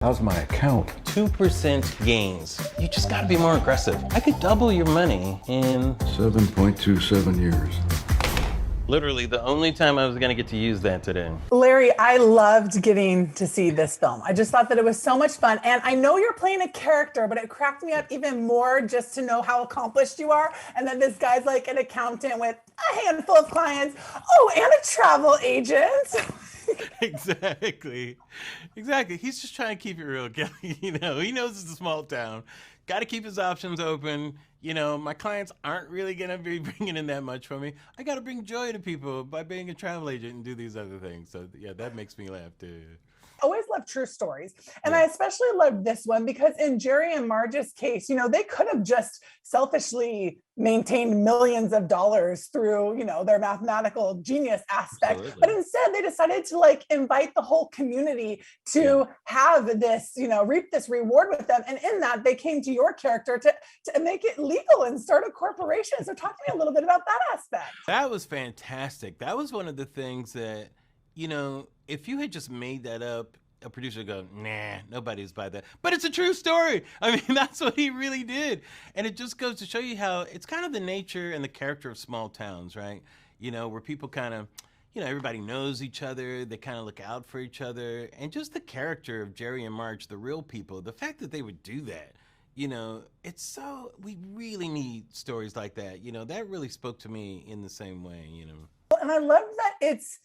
How's my account? 2% gains. You just gotta be more aggressive. I could double your money in 7.27 years. literally the only time I was gonna get to use that today. Larry, I loved getting to see this film. I just thought that it was so much fun. And I know you're playing a character, but it cracked me up even more just to know how accomplished you are. And that this guy's like an accountant with a handful of clients. Oh, and a travel agent. Exactly. He's just trying to keep it real, Kelly. He knows it's a small town. Got to keep his options open. My clients aren't really going to be bringing in that much for me. I got to bring joy to people by being a travel agent and do these other things. So, yeah, that makes me laugh, too. Always love true stories. And I especially love this one because in Jerry and Marge's case, they could have just selfishly maintained millions of dollars through, their mathematical genius aspect. Absolutely. But instead they decided to invite the whole community to have this, reap this reward with them. And in that they came to your character to make it legal and start a corporation. So talk to me a little bit about that aspect. That was fantastic. That was one of the things that, if you had just made that up, a producer would go, nah, nobody's buy that. But it's a true story. I mean, that's what he really did. And it just goes to show you how it's kind of the nature and the character of small towns, right? Where people kind of, everybody knows each other. They kind of look out for each other. And just the character of Jerry and Marge, the real people, the fact that they would do that, we really need stories like that. That really spoke to me in the same way, And I love that it's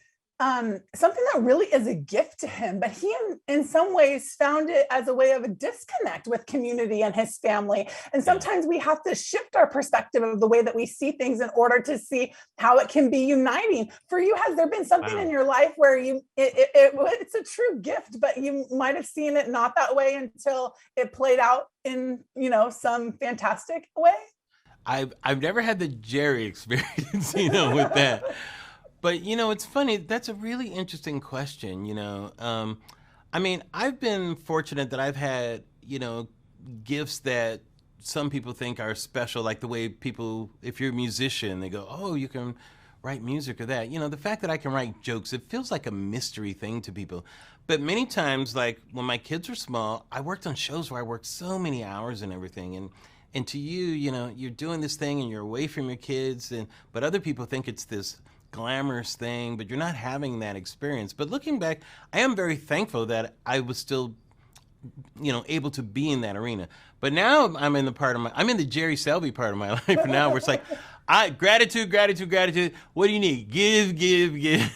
something that really is a gift to him, but he in some ways found it as a way of a disconnect with community and his family. And sometimes we have to shift our perspective of the way that we see things in order to see how it can be uniting. For you, has there been something in your life where it's a true gift, but you might have seen it not that way until it played out in, some fantastic way? I've never had the Jerry experience, with that. But, it's funny. That's a really interesting question, I've been fortunate that I've had, gifts that some people think are special, like the way people, if you're a musician, they go, oh, you can write music or that. The fact that I can write jokes, it feels like a mystery thing to people. But many times, like when my kids were small, I worked on shows where I worked so many hours and everything. And to you, you're doing this thing and you're away from your kids, but other people think it's this glamorous thing, but you're not having that experience. But looking back, I am very thankful that I was still, able to be in that arena. But now I'm in the Jerry Selby part of my life now, where it's like, gratitude. What do you need? Give,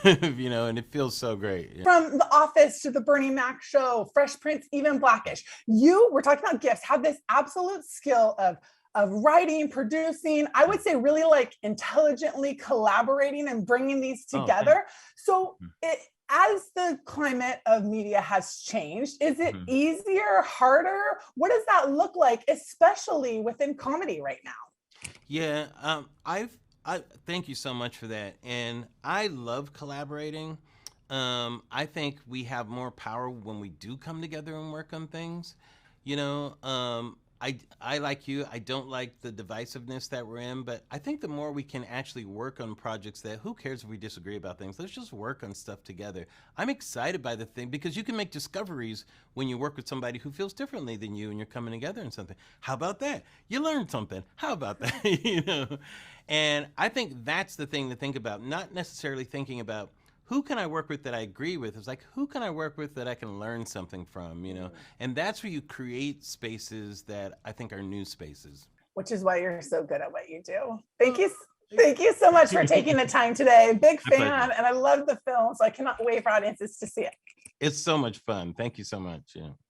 and it feels so great. From The Office to the Bernie Mac show, Fresh Prince, even Blackish, we're talking about gifts, have this absolute skill of writing, producing, I would say really intelligently collaborating and bringing these together. So as the climate of media has changed, is it easier, harder? What does that look like, especially within comedy right now? Yeah, I thank you so much for that. And I love collaborating. I think we have more power when we do come together and work on things. I like you, I don't like the divisiveness that we're in, but I think the more we can actually work on projects that, who cares if we disagree about things, let's just work on stuff together. I'm excited by the thing because you can make discoveries when you work with somebody who feels differently than you and you're coming together in something. How about that? You learned something. How about that? And I think that's the thing to think about, not necessarily thinking about who can I work with that I agree with? It's like, who can I work with that I can learn something from, And that's where you create spaces that I think are new spaces. Which is why you're so good at what you do. Thank you. Thank you so much for taking the time today. Big fan, and I love the film, so I cannot wait for audiences to see it. It's so much fun. Thank you so much. Yeah.